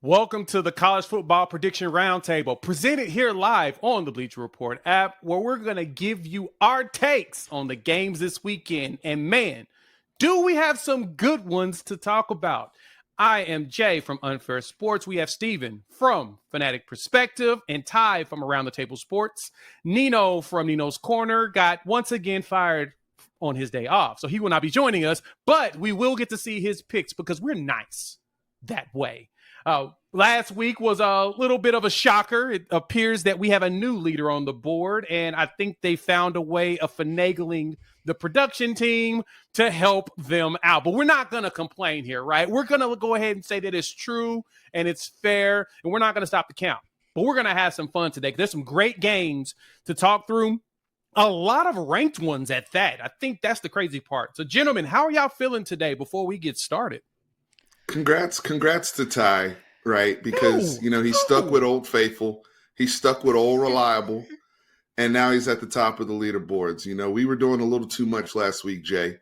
Welcome to the College Football Prediction Roundtable, presented here live on the Bleacher Report app, where we're going to give you our takes on the games this weekend. And man, do we have some good ones to talk about. I am Jay from Unfair Sports. We have Steven from Fanatic Perspective and Ty from Around the Table Sports. Nino from Nino's Corner got once again fired on his day off, so he will not be joining us, but we will get to see his picks because we're nice that way. Last week was a little bit of a shocker. It appears that we have a new leader on the board, and I think they found a way of finagling the production team to help them out. But we're not going to complain here, right? We're going to go ahead and say that it's true and it's fair, and we're not going to stop the count. But we're going to have some fun today. There's some great games to talk through. A lot of ranked ones at that. I think that's the crazy part. So, gentlemen, how are y'all feeling today before we get started? Congrats to Ty, right? Because, he stuck with Old Faithful. He stuck with Old Reliable. And now he's at the top of the leaderboards. We were doing a little too much last week, Jay.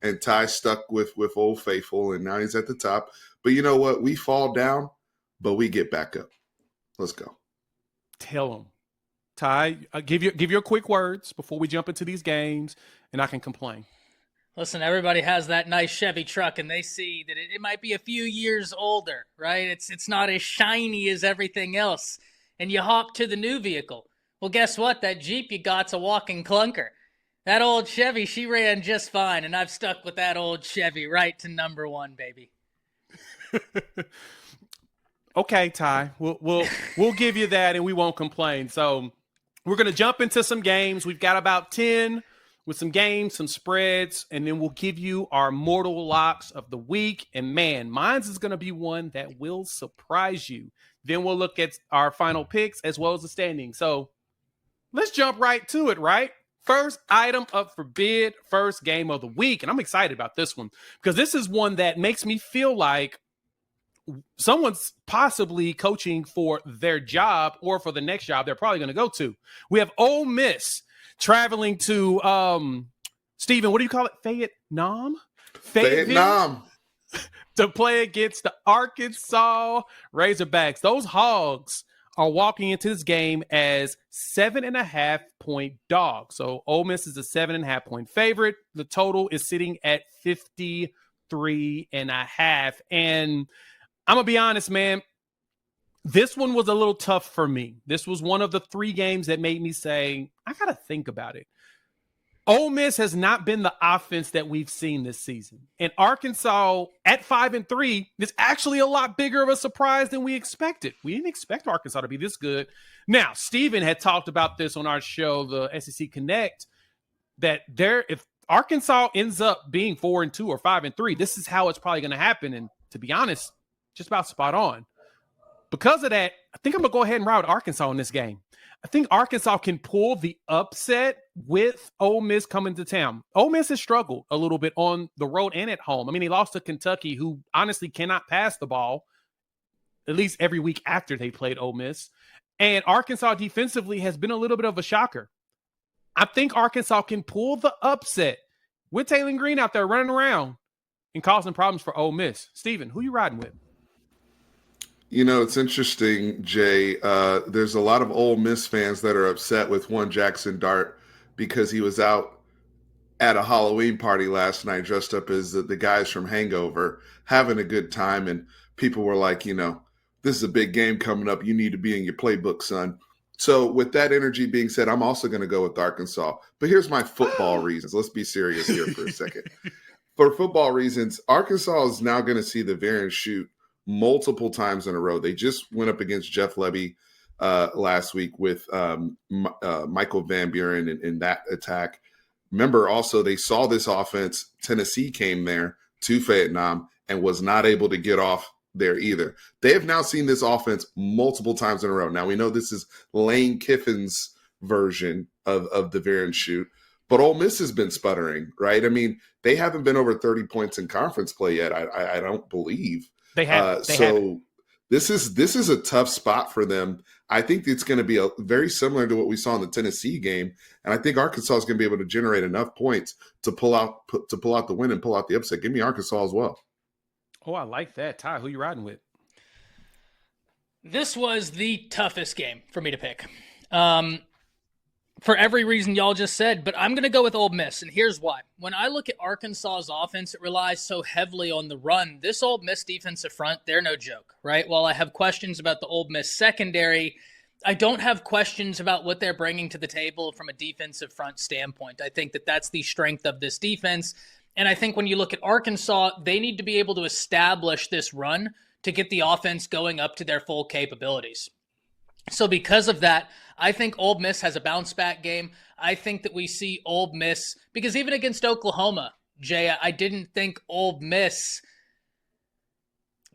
And Ty stuck with Old Faithful, and now he's at the top. But you know what? We fall down, but we get back up. Let's go. Tell him. Ty, give your quick words before we jump into these games, and I can complain. Listen, everybody has that nice Chevy truck, and they see that it might be a few years older, right? It's not as shiny as everything else, and you hop to the new vehicle. Well, guess what? That Jeep you got's a walking clunker. That old Chevy, she ran just fine, and I've stuck with that old Chevy right to number one, baby. Okay, Ty, we'll give you that, and we won't complain. So we're going to jump into some games. We've got about 10 with some games, some spreads, and then we'll give you our mortal locks of the week. And man, mine's is going to be one that will surprise you. Then we'll look at our final picks as well as the standings. So let's jump right to it, right? First item up for bid, first game of the week. And I'm excited about this one because this is one that makes me feel like someone's possibly coaching for their job or for the next job they're probably going to go to. We have Ole Miss traveling to, Steven, what do you call it? Fayetteville? To play against the Arkansas Razorbacks. Those Hogs are walking into this game as 7.5-point dogs. So Ole Miss is a 7.5-point favorite. The total is sitting at 53.5. And I'm going to be honest, man, this one was a little tough for me. This was one of the three games that made me say, I got to think about it. Ole Miss has not been the offense that we've seen this season. And Arkansas at 5-3 is actually a lot bigger of a surprise than we expected. We didn't expect Arkansas to be this good. Now, Steven had talked about this on our show, the SEC Connect, that if Arkansas ends up being 4-2 or 5-3, this is how it's probably going to happen. And to be honest, just about spot on. Because of that, I think I'm going to go ahead and ride Arkansas in this game. I think Arkansas can pull the upset with Ole Miss coming to town. Ole Miss has struggled a little bit on the road and at home. I mean, they lost to Kentucky, who honestly cannot pass the ball, at least every week after they played Ole Miss. And Arkansas defensively has been a little bit of a shocker. I think Arkansas can pull the upset with Taylor Green out there running around and causing problems for Ole Miss. Steven, who you riding with? It's interesting, Jay. There's a lot of Ole Miss fans that are upset with one Jackson Dart because he was out at a Halloween party last night dressed up as the guys from Hangover, having a good time. And people were like, this is a big game coming up. You need to be in your playbook, son. So with that energy being said, I'm also going to go with Arkansas. But here's my football reasons. Let's be serious here for a second. For football reasons, Arkansas is now going to see the Varens shoot multiple times in a row. They just went up against Jeff Lebby last week with Michael Van Buren in that attack. Remember, also, they saw this offense. Tennessee came there to Vietnam and was not able to get off there either. They have now seen this offense multiple times in a row. Now, we know this is Lane Kiffin's version of the Varens shoot, but Ole Miss has been sputtering, right? I mean, they haven't been over 30 points in conference play yet, I don't believe. They have. This is a tough spot for them. I think it's going to be very similar to what we saw in the Tennessee game, and I think Arkansas is going to be able to generate enough points to pull out the win and pull out the upset. Give me Arkansas as well. Oh, I like that. Ty, who you riding with? This was the toughest game for me to pick. For every reason y'all just said, but I'm going to go with Ole Miss, and here's why. When I look at Arkansas's offense, it relies so heavily on the run. This Ole Miss defensive front, they're no joke, right? While I have questions about the Ole Miss secondary, I don't have questions about what they're bringing to the table from a defensive front standpoint. I think that that's the strength of this defense, and I think when you look at Arkansas, they need to be able to establish this run to get the offense going up to their full capabilities. So because of that, I think Ole Miss has a bounce back game. I think that we see Ole Miss, because even against Oklahoma, Jay, I didn't think Ole Miss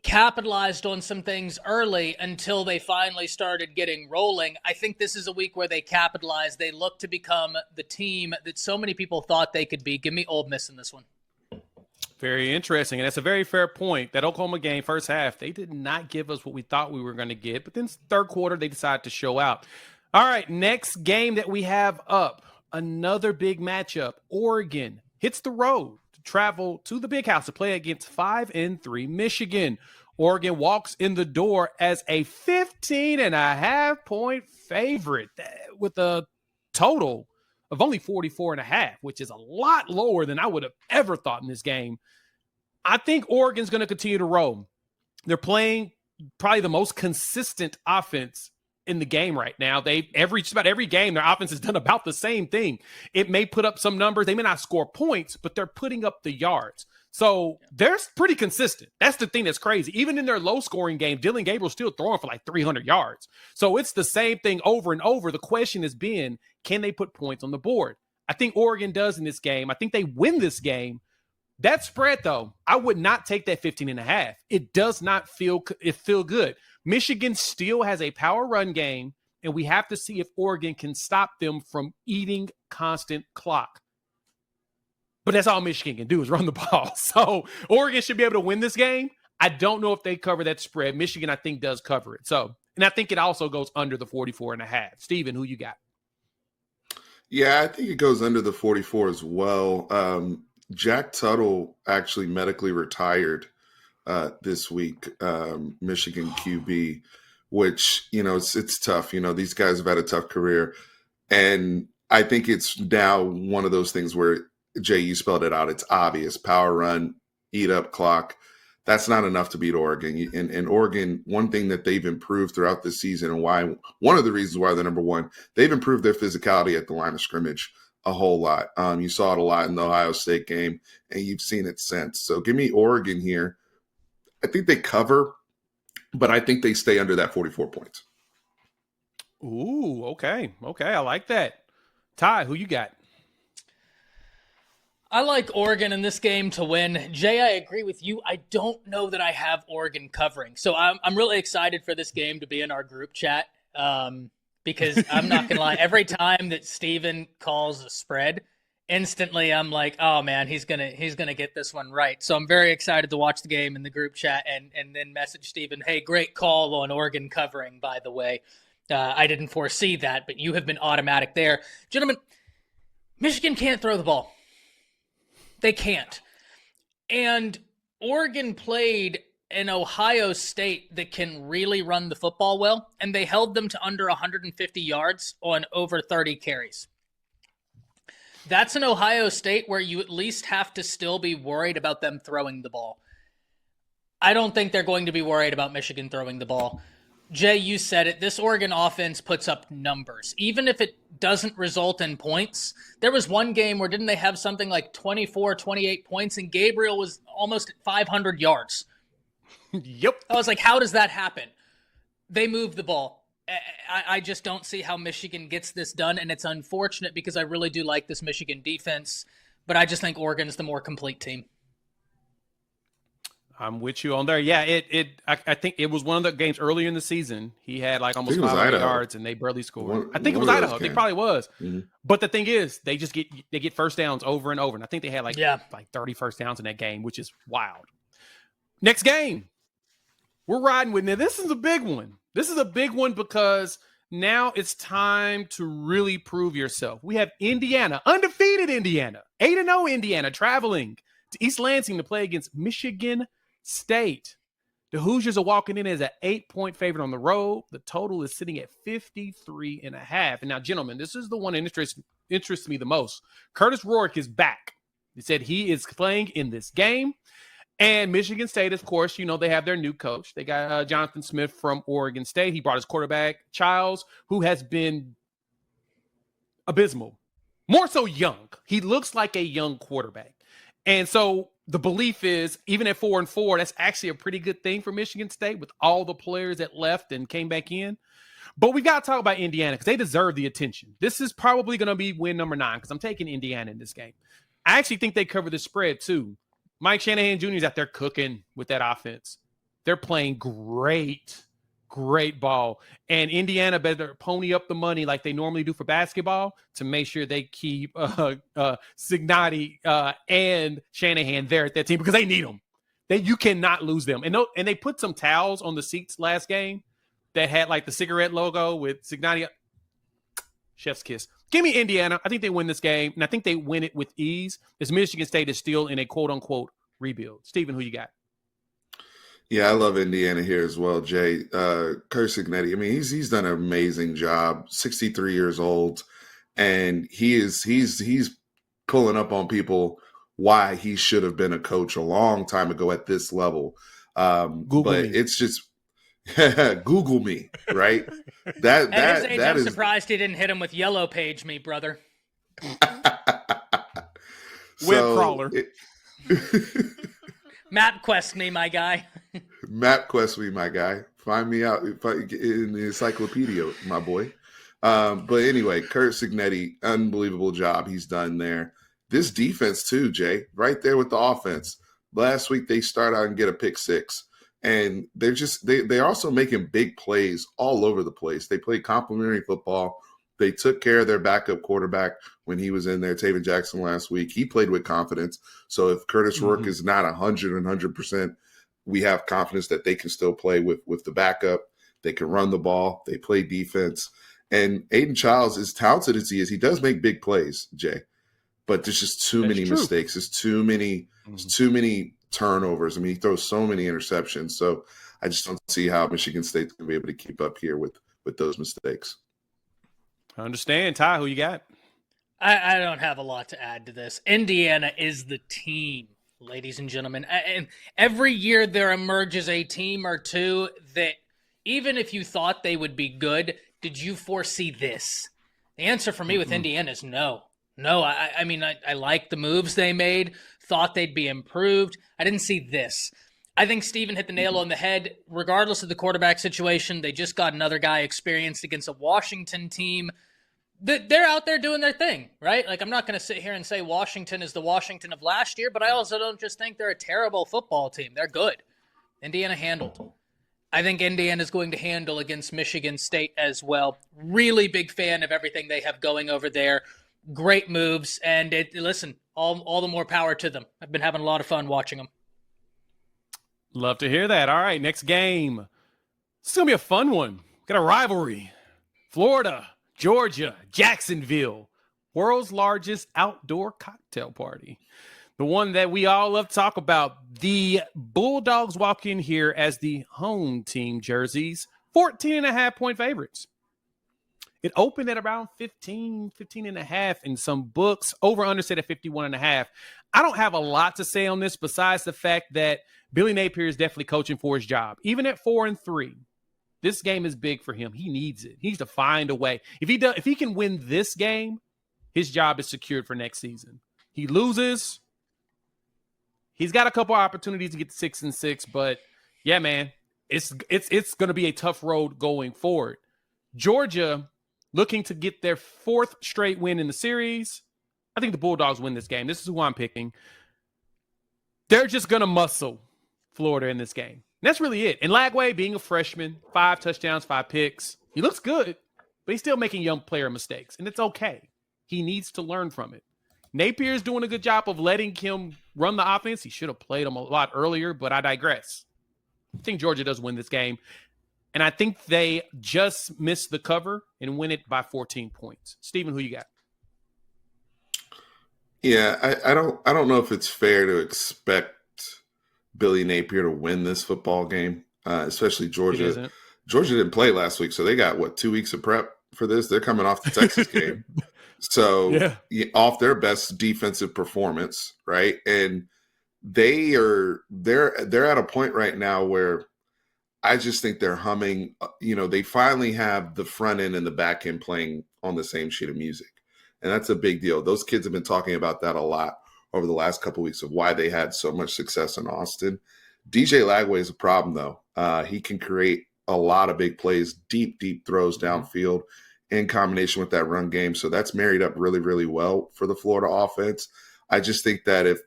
capitalized on some things early until they finally started getting rolling. I think this is a week where they capitalize. They look to become the team that so many people thought they could be. Give me Ole Miss in this one. Very interesting. And that's a very fair point. That Oklahoma game, first half, they did not give us what we thought we were going to get. But then third quarter, they decided to show out. All right, next game that we have up, another big matchup. Oregon hits the road to travel to the Big House to play against 5-3 Michigan. Oregon walks in the door as a 15.5-point favorite with a total of only 44.5, which is a lot lower than I would have ever thought in this game. I think Oregon's going to continue to roll. They're playing probably the most consistent offense in the game right now. Just about every game, their offense has done about the same thing. It may put up some numbers. They may not score points, but they're putting up the yards. So they're pretty consistent. That's the thing that's crazy. Even in their low-scoring game, Dylan Gabriel's still throwing for like 300 yards. So it's the same thing over and over. The question has been, can they put points on the board? I think Oregon does in this game. I think they win this game. That spread, though, I would not take that 15.5. It does not feel good. Michigan still has a power run game, and we have to see if Oregon can stop them from eating constant clock. But that's all Michigan can do is run the ball. So Oregon should be able to win this game. I don't know if they cover that spread. Michigan, I think, does cover it. And I think it also goes under the 44.5. Steven, who you got? Yeah, I think it goes under the 44 as well. Jack Tuttle actually medically retired this week, Michigan QB, which, it's tough. These guys have had a tough career. And I think it's now one of those things where, Jay, you spelled it out. It's obvious. Power run, eat up clock. That's not enough to beat Oregon. And Oregon, one thing that they've improved throughout this season and one of the reasons why they're number one, they've improved their physicality at the line of scrimmage a whole lot. You saw it a lot in the Ohio State game, and you've seen it since. So give me Oregon here. I think they cover, but I think they stay under that 44 points. Ooh, okay. I like that. Ty, who you got? I like Oregon in this game to win. Jay, I agree with you. I don't know that I have Oregon covering. So I'm really excited for this game to be in our group chat because I'm not going to lie. Every time that Steven calls a spread, instantly I'm like, oh, man, he's gonna get this one right. So I'm very excited to watch the game in the group chat and then message Steven, hey, great call on Oregon covering, by the way. I didn't foresee that, but you have been automatic there. Gentlemen, Michigan can't throw the ball. They can't. And Oregon played an Ohio State that can really run the football well, and they held them to under 150 yards on over 30 carries. That's an Ohio State where you at least have to still be worried about them throwing the ball. I don't think they're going to be worried about Michigan throwing the ball. Jay, you said it. This Oregon offense puts up numbers. Even if it doesn't result in points, there was one game where didn't they have something like 24, 28 points, and Gabriel was almost at 500 yards. Yep. I was like, how does that happen? They move the ball. I just don't see how Michigan gets this done, and it's unfortunate because I really do like this Michigan defense, but I just think Oregon's the more complete team. I'm with you on there. Yeah, I think it was one of the games earlier in the season. He had like almost 500 yards and they barely scored. I think it was Idaho. I think it probably was. Mm-hmm. But the thing is, they get first downs over and over. And I think they had like 30 first downs in that game, which is wild. Next game. We're riding with. Now, this is a big one. This is a big one because now it's time to really prove yourself. We have Indiana, undefeated Indiana, 8-0 Indiana, traveling to East Lansing to play against Michigan State. The Hoosiers are walking in as an 8-point favorite on the road. The total is sitting at 53.5. And now, gentlemen, this is the one that interests me the most. Curtis Rourke is back. He said he is playing in this game. And Michigan State, of course, they have their new coach. They got Jonathan Smith from Oregon State. He brought his quarterback, Childs, who has been abysmal. More so young. He looks like a young quarterback. And so the belief is, even at 4-4, that's actually a pretty good thing for Michigan State with all the players that left and came back in. But we got to talk about Indiana because they deserve the attention. This is probably going to be win number 9 because I'm taking Indiana in this game. I actually think they cover the spread too. Mike Shanahan Jr. is out there cooking with that offense. They're playing great ball. And Indiana better pony up the money like they normally do for basketball to make sure they keep Cignetti and Shanahan there at that team because they need them. You cannot lose them. And they put some towels on the seats last game that had like the cigarette logo with Cignetti. Chef's kiss. Give me Indiana. I think they win this game, and I think they win it with ease as Michigan State is still in a quote-unquote rebuild. Stephen, who you got? Yeah, I love Indiana here as well, Jay. Curt Cignetti, I mean, he's done an amazing job, 63 years old, and he's pulling up on people why he should have been a coach a long time ago at this level. It's just Google me, right? I'm surprised he didn't hit him with yellow page me, brother. Web crawler. MapQuest me, my guy. MapQuest me, my guy. Find me out in the encyclopedia, my boy. But anyway, Curt Cignetti, unbelievable job he's done there. This defense too, Jay, right there with the offense. Last week they start out and get a pick 6. And they're also making big plays all over the place. They play complimentary football. They took care of their backup quarterback when he was in there, Taven Jackson, last week. He played with confidence. So if Curtis Rourke is not 100%, we have confidence that they can still play with the backup. They can run the ball. They play defense. And Aiden Childs, as talented as he is, he does make big plays, Jay. But there's just too many mistakes. There's too many turnovers. I mean, he throws so many interceptions. So I just don't see how Michigan State's going to be able to keep up here with those mistakes. I understand. Ty, who you got? I don't have a lot to add to this. Indiana is the team, ladies and gentlemen. And every year there emerges a team or two that even if you thought they would be good, did you foresee this? The answer for me with Indiana is no. No, I mean, I like the moves they made, thought they'd be improved. I didn't see this. I think Steven hit the nail on the head. Regardless of the quarterback situation, they just got another guy experienced against a Washington team. They're out there doing their thing, right? Like, I'm not going to sit here and say Washington is the Washington of last year, but I also don't just think they're a terrible football team. They're good. Indiana handled. I think Indiana is going to handle against Michigan State as well. Really big fan of everything they have going over there. Great moves, and listen, all the more power to them. I've been having a lot of fun watching them. Love to hear that. All right, next game. This is going to be a fun one. Got a rivalry. Florida, Georgia, Jacksonville. World's largest outdoor cocktail party. The one that we all love to talk about. The Bulldogs walk in here as the home team jerseys. 14.5-point favorites. It opened at around 15 and a half in some books. Over under set at 51.5. I don't have a lot to say on this besides the fact that Billy Napier is definitely coaching for his job. Even at 4-3, this game is big for him. He needs it. He needs to find a way. If he can win this game, his job is secured for next season. He loses. He's got a couple opportunities to get to 6-6, but yeah, man, it's going to be a tough road going forward. Georgia, looking to get their 4th straight win in the series. I think the Bulldogs win this game. This is who I'm picking. They're just going to muscle Florida in this game. And that's really it. And Lagway, being a freshman, 5 touchdowns, 5 picks. He looks good, but he's still making young player mistakes. And it's okay. He needs to learn from it. Napier's doing a good job of letting him run the offense. He should have played him a lot earlier, but I digress. I think Georgia does win this game. And I think they just missed the cover and win it by 14 points. Steven, who you got? Yeah, I don't know if it's fair to expect Billy Napier to win this football game, especially It Georgia. isn't. Georgia didn't play last week, so they got, 2 weeks of prep for this? They're coming off the Texas game. So off their best defensive performance, right? And they're at a point right now where I just think they're humming. They finally have the front end and the back end playing on the same sheet of music. And that's a big deal. Those kids have been talking about that a lot over the last couple of weeks of why they had so much success in Austin. DJ Lagway is a problem, though. He can create a lot of big plays, deep throws downfield in combination with that run game. So that's married up really, really well for the Florida offense. I just think that if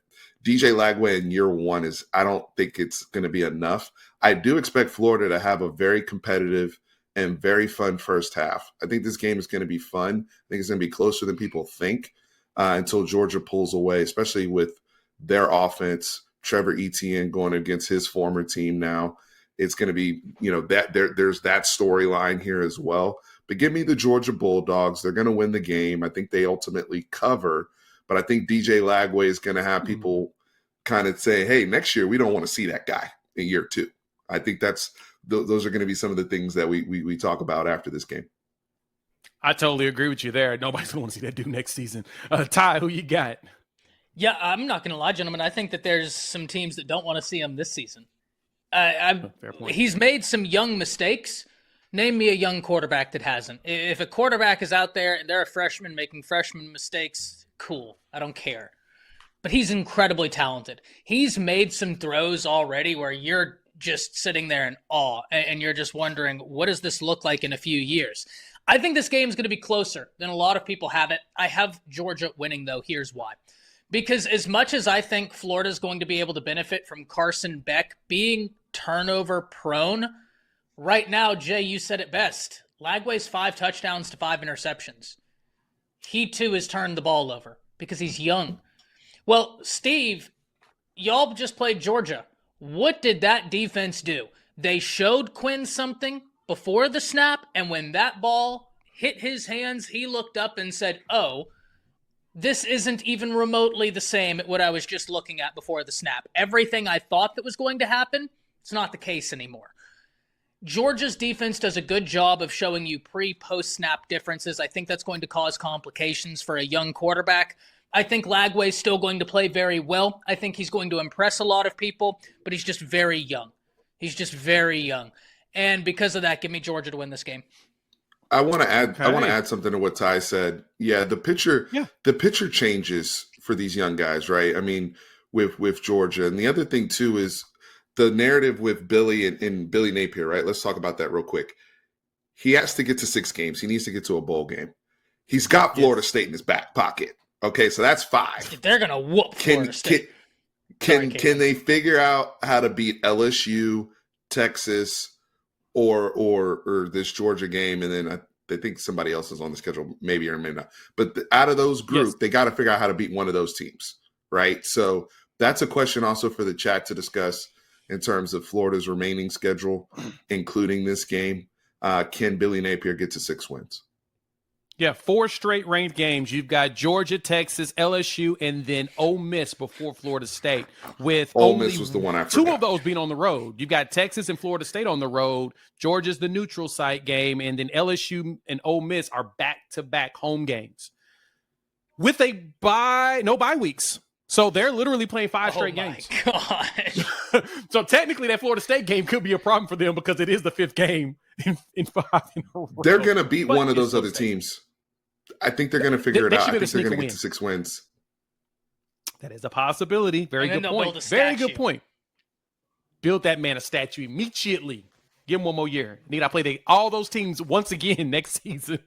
DJ Lagway in year one I don't think it's going to be enough. I do expect Florida to have a very competitive and very fun first half. I think this game is going to be fun. I think it's going to be closer than people think until Georgia pulls away, especially with their offense. Trevor Etienne going against his former team now. It's going to be, there's that storyline here as well. But give me the Georgia Bulldogs. They're going to win the game. I think they ultimately cover. But I think DJ Lagway is going to have people kind of say, hey, next year we don't want to see that guy in year two. I think those are going to be some of the things that we talk about after this game. I totally agree with you there. Nobody's going to want to see that dude next season. Ty, who you got? Yeah, I'm not going to lie, gentlemen. I think that there's some teams that don't want to see him this season. Fair point. He's made some young mistakes. Name me a young quarterback that hasn't. If a quarterback is out there and they're a freshman making freshman mistakes, cool. I don't care. But he's incredibly talented. He's made some throws already where you're just sitting there in awe and you're just wondering, what does this look like in a few years? I think this game is going to be closer than a lot of people have it. I have Georgia winning, though. Here's why. Because as much as I think Florida is going to be able to benefit from Carson Beck being turnover prone, right now, Jay, you said it best. Lagway's 5 touchdowns to 5 interceptions. He, too, has turned the ball over because he's young. Well, Steve, y'all just played Georgia. What did that defense do? They showed Quinn something before the snap, and when that ball hit his hands, he looked up and said, oh, this isn't even remotely the same at what I was just looking at before the snap. Everything I thought that was going to happen, it's not the case anymore. Georgia's defense does a good job of showing you pre-post-snap differences. I think that's going to cause complications for a young quarterback. I think Lagway's still going to play very well. I think he's going to impress a lot of people, but he's just very young. He's just very young. And because of that, give me Georgia to win this game. I want to add something to what Ty said. Yeah, the picture changes for these young guys, right? I mean, with Georgia. And the other thing too is the narrative with Billy and Billy Napier, right? Let's talk about that real quick. He has to get to 6 games. He needs to get to a bowl game. He's got Florida State in his back pocket. Okay, so that's 5. They're gonna whoop Florida State. Can they figure out how to beat LSU, Texas, or this Georgia game? And then I think somebody else is on the schedule, maybe or maybe not. But out of those groups, they got to figure out how to beat one of those teams, right? So that's a question also for the chat to discuss in terms of Florida's remaining schedule, including this game. Can Billy Napier get to 6 wins? Yeah, 4 straight ranked games. You've got Georgia, Texas, LSU, and then Ole Miss before Florida State. With Ole Miss was the one I forgot. 2 of those being on the road. You've got Texas and Florida State on the road. Georgia's the neutral site game, and then LSU and Ole Miss are back-to-back home games with no bye weeks. So they're literally playing 5 straight games. Oh my gosh! So technically, that Florida State game could be a problem for them because it is the 5th game in 5 in a row. They're going to beat one of those other teams. I think they're going to figure it out. I think they're going to get to 6 wins. That is a possibility. Very good point. Very good point. Build that man a statue immediately. Give him 1 more year. Need I play all those teams once again next season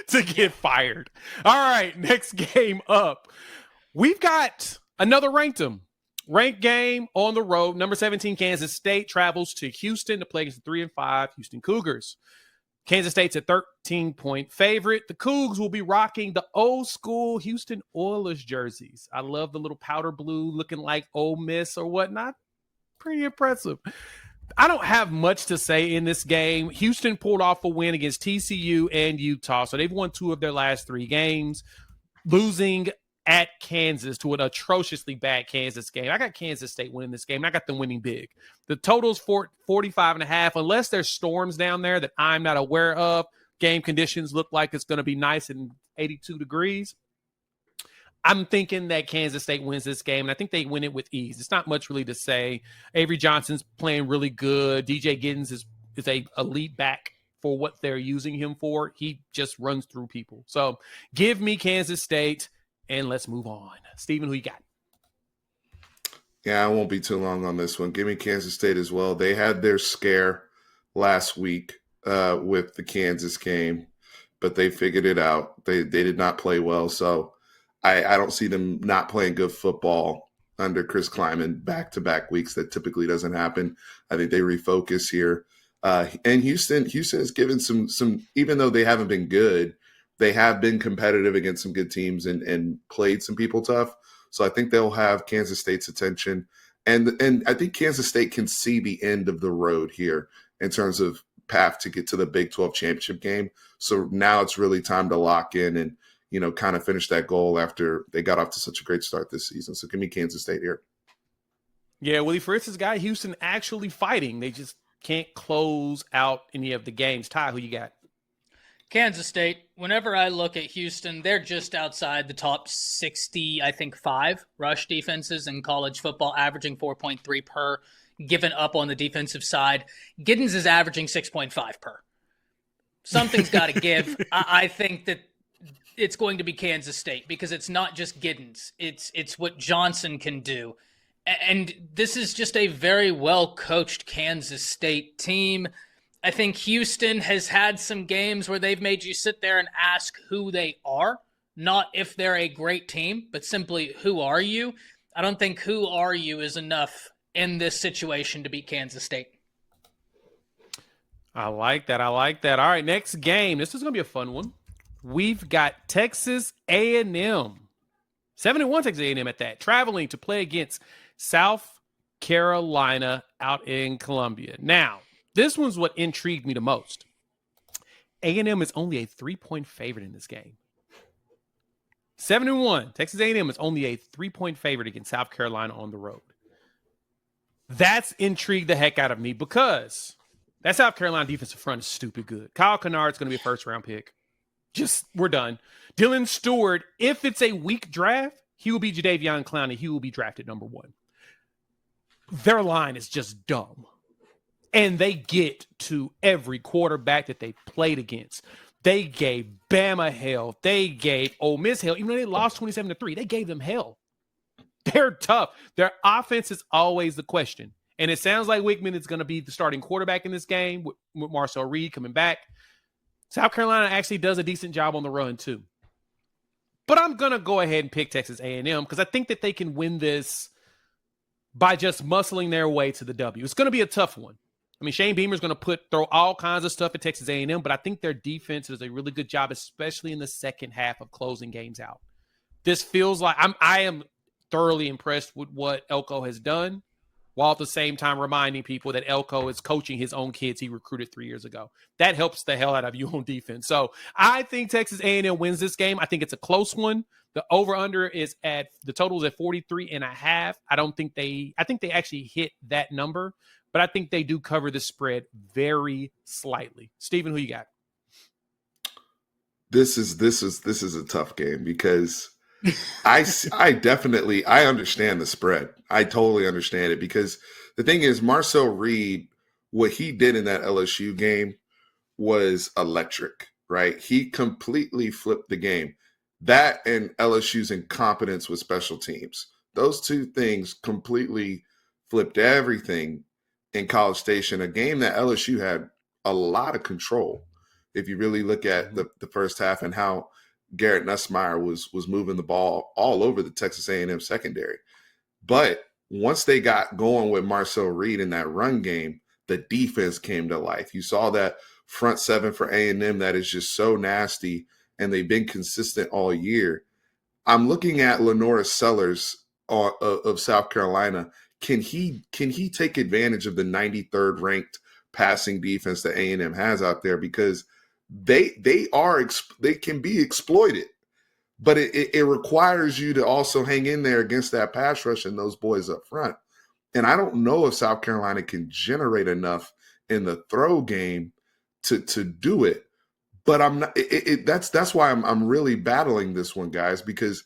to get fired. All right, next game up. We've got another ranked game on the road. Number 17, Kansas State travels to Houston to play against the 3-5 Houston Cougars. Kansas State's a 13-point favorite. The Cougs will be rocking the old school Houston Oilers jerseys. I love the little powder blue looking like Ole Miss or whatnot. Pretty impressive. I don't have much to say in this game. Houston pulled off a win against TCU and Utah. So they've won 2 of their last 3 games. Losing at Kansas to an atrociously bad Kansas game. I got Kansas State winning this game, and I got them winning big. The total's 45.5. Unless there's storms down there that I'm not aware of, game conditions look like it's going to be nice and 82 degrees. I'm thinking that Kansas State wins this game, and I think they win it with ease. It's not much really to say. Avery Johnson's playing really good. DJ Giddens is a elite back for what they're using him for. He just runs through people. So give me Kansas State, and let's move on. Steven, who you got? Yeah, I won't be too long on this one. Give me Kansas State as well. They had their scare last week with the Kansas game, but they figured it out. They did not play well, so I don't see them not playing good football under Chris Kleiman back-to-back weeks. That typically doesn't happen. I think they refocus here. And Houston has given some, even though they haven't been good, they have been competitive against some good teams and played some people tough. So I think they'll have Kansas State's attention. And I think Kansas State can see the end of the road here in terms of path to get to the Big 12 championship game. So now it's really time to lock in and, kind of finish that goal after they got off to such a great start this season. So give me Kansas State here. Yeah, Willie Fritz's guy, Houston actually fighting. They just can't close out any of the games. Ty, who you got? Kansas State. Whenever I look at Houston, they're just outside the top 60, I think 5 rush defenses in college football, averaging 4.3 per, given up on the defensive side. Giddens is averaging 6.5 per. Something's got to give. I think that it's going to be Kansas State because it's not just Giddens. It's what Johnson can do. And this is just a very well-coached Kansas State team. I think Houston has had some games where they've made you sit there and ask who they are, not if they're a great team, but simply who are you? I don't think who are you is enough in this situation to beat Kansas State. I like that. All right, next game. This is going to be a fun one. We've got Texas A&M. 7-1 Texas A&M at that. Traveling to play against South Carolina out in Columbia. Now, this one's what intrigued me the most. A&M is only a 3-point favorite in this game. 7-1. Texas A&M is only a 3-point favorite against South Carolina on the road. That's intrigued the heck out of me because that South Carolina defensive front is stupid good. Kyle Kennard's going to be a first-round pick. We're done. Dylan Stewart, if it's a weak draft, he will be Jadeveon Clowney. He will be drafted number 1. Their line is just dumb. And they get to every quarterback that they played against. They gave Bama hell. They gave Ole Miss hell. Even though they lost 27-3, they gave them hell. They're tough. Their offense is always the question. And it sounds like Wickman is going to be the starting quarterback in this game with Marcel Reed coming back. South Carolina actually does a decent job on the run too. But I'm going to go ahead and pick Texas A&M because I think that they can win this by just muscling their way to the W. It's going to be a tough one. I mean, Shane Beamer's going to throw all kinds of stuff at Texas A&M, but I think their defense does a really good job, especially in the second half of closing games out. This feels like I am thoroughly impressed with what Elko has done, while at the same time reminding people that Elko is coaching his own kids he recruited 3 years ago. That helps the hell out of you on defense. So I think Texas A&M wins this game. I think it's a close one. The over-under is the total is at 43.5. I think they actually hit that number, but I think they do cover the spread very slightly. Steven, who you got? This is a tough game because I understand the spread. I totally understand it because the thing is, Marcel Reed, what he did in that LSU game was electric, right? He completely flipped the game. That and LSU's incompetence with special teams. Those two things completely flipped everything in College Station, a game that LSU had a lot of control. If you really look at the first half and how Garrett Nussmeier was moving the ball all over the Texas A&M secondary. But once they got going with Marcel Reed in that run game, the defense came to life. You saw that front seven for A&M that is just so nasty, and they've been consistent all year. I'm looking at Lenora Sellers of South Carolina. Can he take advantage of the 93rd ranked passing defense that A&M has out there? Because they can be exploited. but it requires you to also hang in there against that pass rush and those boys up front. And I don't know if South Carolina can generate enough in the throw game to do it. But I'm not. That's why I'm really battling this one, guys, because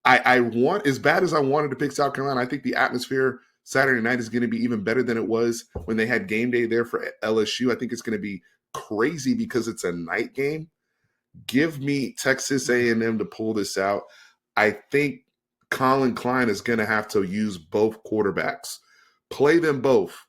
I want, as bad as I wanted to pick South Carolina, I think the atmosphere Saturday night is going to be even better than it was when they had game day there for LSU. I think it's going to be crazy because it's a night game. Give me Texas A&M to pull this out. I think Colin Klein is going to have to use both quarterbacks. Play them both.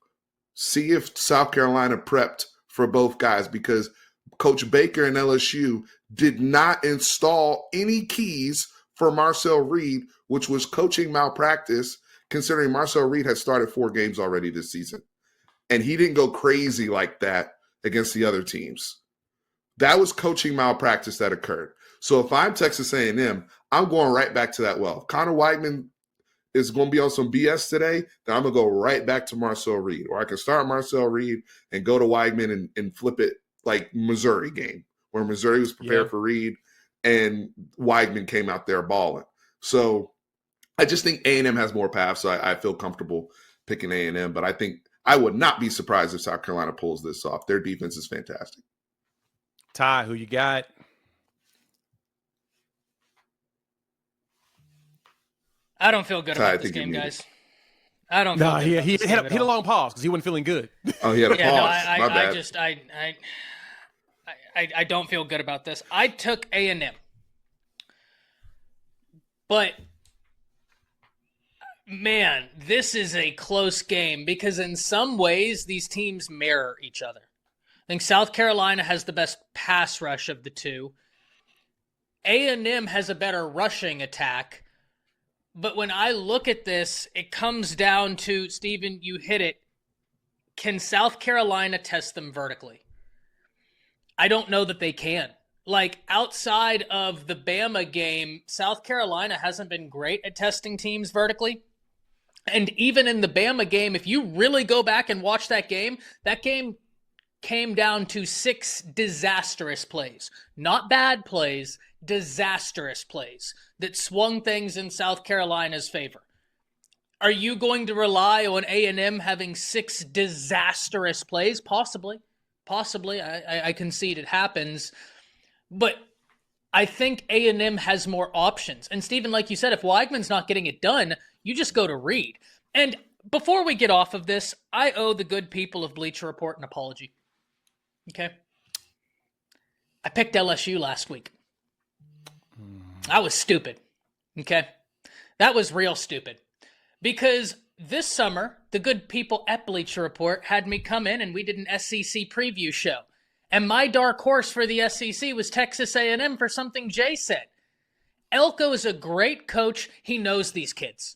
See if South Carolina prepped for both guys, because Coach Baker and LSU did not install any keys for Marcel Reed, which was coaching malpractice, considering Marcel Reed had started 4 games already this season. And he didn't go crazy like that against the other teams. That was coaching malpractice that occurred. So if I'm Texas A&M, I'm going right back to that well. If Connor Weigman is going to be on some BS today, then I'm going to go right back to Marcel Reed. Or I can start Marcel Reed and go to Weigman and flip it like Missouri game, where Missouri was prepared for Reed and Weigman came out there balling. So I just think A&M has more paths, so I feel comfortable picking A&M. But I think I would not be surprised if South Carolina pulls this off. Their defense is fantastic. Ty, who you got? I don't feel good about this game, guys. I don't. No, he hit a long pause because he wasn't feeling good. Oh, he had a pause. No, My bad. I don't feel good about this. I took A&M, but man, this is a close game because in some ways these teams mirror each other. I think South Carolina has the best pass rush of the two. A&M has a better rushing attack. But when I look at this, it comes down to, Steven, you hit it. Can South Carolina test them vertically? I don't know that they can. Like, outside of the Bama game, South Carolina hasn't been great at testing teams vertically. And even in the Bama game, if you really go back and watch that game came down to 6 disastrous plays. Not bad plays, disastrous plays that swung things in South Carolina's favor. Are you going to rely on A&M having 6 disastrous plays? Possibly. I concede it happens. But I think A&M has more options. And Stephen, like you said, if Weigman's not getting it done, you just go to Reed. And before we get off of this, I owe the good people of Bleacher Report an apology. Okay? I picked LSU last week. I was stupid. Okay? That was real stupid. Because this summer, the good people at Bleacher Report had me come in and we did an SEC preview show. And my dark horse for the SEC was Texas A&M for something Jay said. Elko is a great coach. He knows these kids.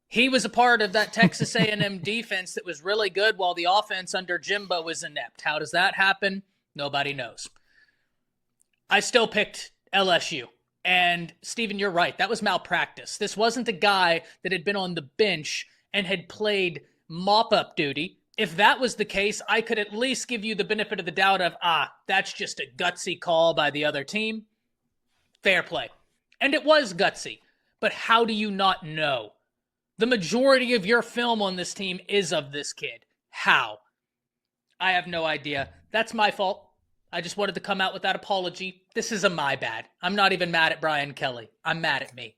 He was a part of that Texas A&M defense that was really good while the offense under Jimbo was inept. How does that happen? Nobody knows. I still picked LSU. And, Stephen, you're right. That was malpractice. This wasn't a guy that had been on the bench and had played mop-up duty. If that was the case, I could at least give you the benefit of the doubt of, that's just a gutsy call by the other team. Fair play. And it was gutsy. But how do you not know? The majority of your film on this team is of this kid. How? I have no idea. That's my fault. I just wanted to come out with that apology. This is a my bad. I'm not even mad at Brian Kelly. I'm mad at me.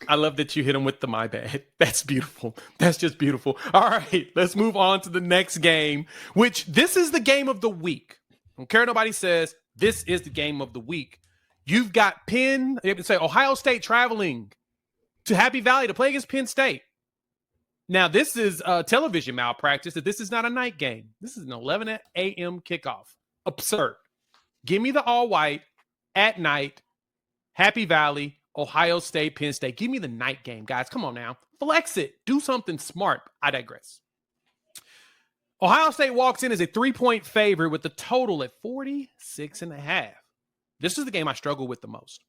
I love that you hit him with the my bad. That's beautiful. That's just beautiful. All right, let's move on to the next game, which this is the game of the week. I don't care what nobody says. This is the game of the week. You've got Penn, you have to say Ohio State traveling to Happy Valley to play against Penn State. Now, this is television malpractice that this is not a night game. This is an 11 a.m. kickoff. Absurd. Give me the all-white at night, Happy Valley, Ohio State, Penn State. Give me the night game, guys. Come on now. Flex it. Do something smart. I digress. Ohio State walks in as a 3-point favorite with the total at 46.5. This is the game I struggle with the most.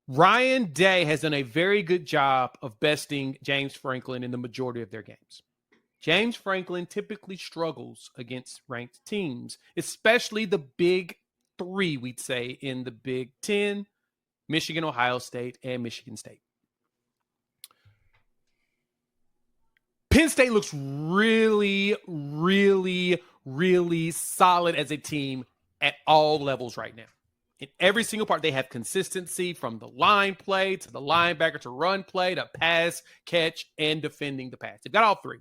Ryan Day has done a very good job of besting James Franklin in the majority of their games. James Franklin typically struggles against ranked teams, especially the Big three, we'd say, in the Big Ten: Michigan, Ohio State, and Michigan State. Penn State looks really, really, really solid as a team at all levels right now. In every single part, they have consistency from the line play to the linebacker to run play to pass, catch, and defending the pass. They've got all three.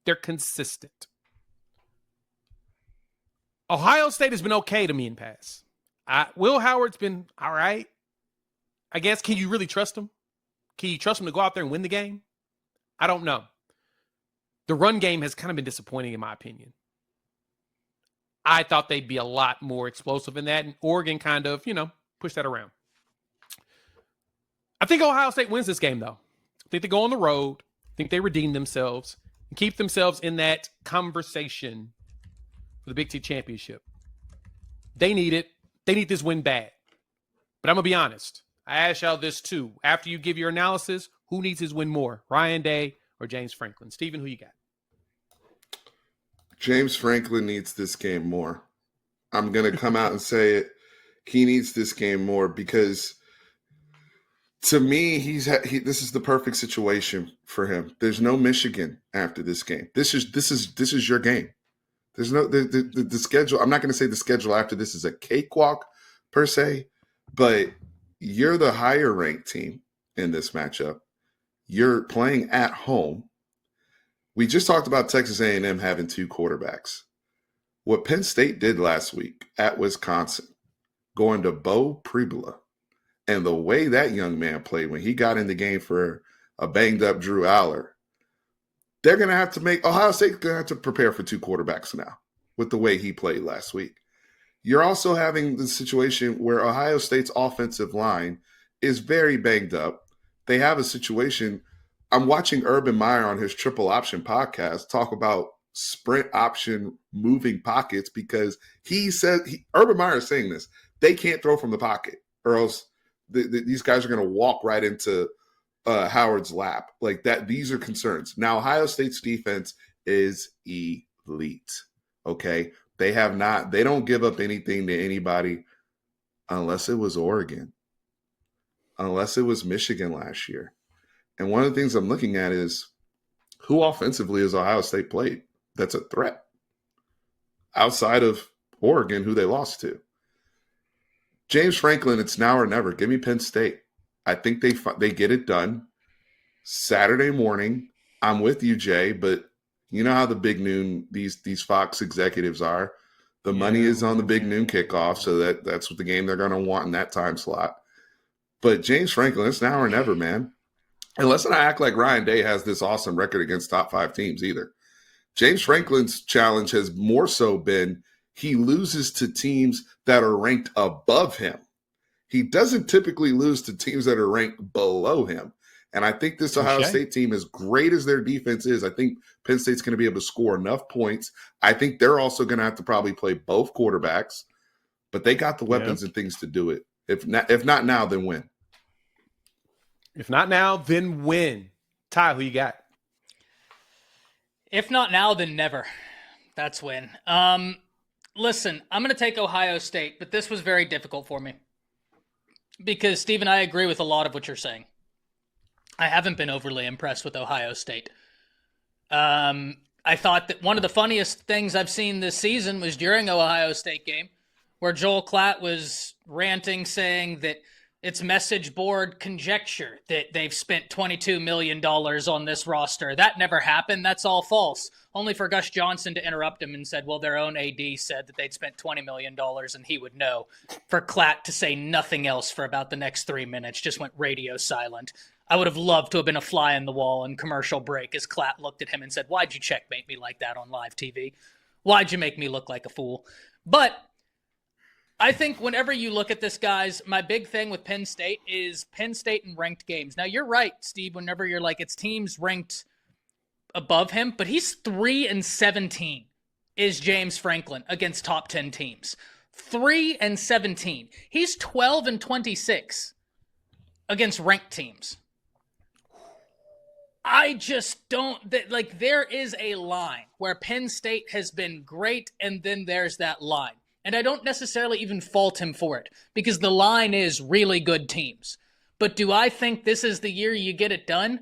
They're consistent. Ohio State has been okay to me in pass. Will Howard's been all right. I guess, can you really trust him? Can you trust him to go out there and win the game? I don't know. The run game has kind of been disappointing in my opinion. I thought they'd be a lot more explosive in that, and Oregon kind of, pushed that around. I think Ohio State wins this game, though. I think they go on the road. I think they redeem themselves and keep themselves in that conversation for the Big Ten Championship. They need it. They need this win bad. But I'm going to be honest. I asked y'all this, too. After you give your analysis, who needs his win more, Ryan Day or James Franklin? Steven, who you got? James Franklin needs this game more. I'm going to come out and say it. He needs this game more because, to me, this is the perfect situation for him. There's no Michigan after this game. This is your game. There's no the schedule. I'm not going to say the schedule after this is a cakewalk per se, but you're the higher ranked team in this matchup. You're playing at home. We just talked about Texas A&M having two quarterbacks. What Penn State did last week at Wisconsin, going to Bo Pribula, and the way that young man played when he got in the game for a banged-up Drew Aller, they're going to have to Ohio State's going to have to prepare for two quarterbacks now with the way he played last week. You're also having the situation where Ohio State's offensive line is very banged up. They have a situation. I'm watching Urban Meyer on his Triple Option podcast talk about sprint option moving pockets because he said Urban Meyer is saying this. They can't throw from the pocket or else these guys are going to walk right into Howard's lap like that. These are concerns. Now, Ohio State's defense is elite. Okay. They don't give up anything to anybody unless it was Oregon, unless it was Michigan last year. And one of the things I'm looking at is who offensively has Ohio State played that's a threat outside of Oregon, who they lost to. James Franklin, it's now or never. Give me Penn State. I think they get it done Saturday morning. I'm with you, Jay, but you know how the big noon these Fox executives are. The money is on the big noon kickoff, so that's what the game they're going to want in that time slot. But James Franklin, it's now or never, man. And let's not act like Ryan Day has this awesome record against top 5 teams either. James Franklin's challenge has more so been he loses to teams that are ranked above him. He doesn't typically lose to teams that are ranked below him. And I think this Ohio State team, as great as their defense is, I think Penn State's going to be able to score enough points. I think they're also going to have to probably play both quarterbacks, but they got the weapons and things to do it. If not now, then when? If not now, then when? Ty, who you got? If not now, then never. That's when. Listen, I'm going to take Ohio State, but this was very difficult for me. Because, Stephen, I agree with a lot of what you're saying. I haven't been overly impressed with Ohio State. I thought that one of the funniest things I've seen this season was during Ohio State game, where Joel Klatt was ranting, saying that it's message board conjecture that they've spent $22 million on this roster. That never happened. That's all false. Only for Gus Johnson to interrupt him and said, well, their own AD said that they'd spent $20 million and he would know. For Klatt to say nothing else for about the next 3 minutes, just went radio silent. I would have loved to have been a fly in the wall in commercial break as Klatt looked at him and said, why'd you checkmate me like that on live TV? Why'd you make me look like a fool? But I think whenever you look at this, guys, my big thing with Penn State is Penn State and ranked games. Now, you're right, Steve, whenever you're like, it's teams ranked above him, but he's 3-17 is James Franklin against top 10 teams. 3-17. He's 12-26 against ranked teams. I just don't, there is a line where Penn State has been great, and then there's that line. And I don't necessarily even fault him for it because the line is really good teams. But do I think this is the year you get it done?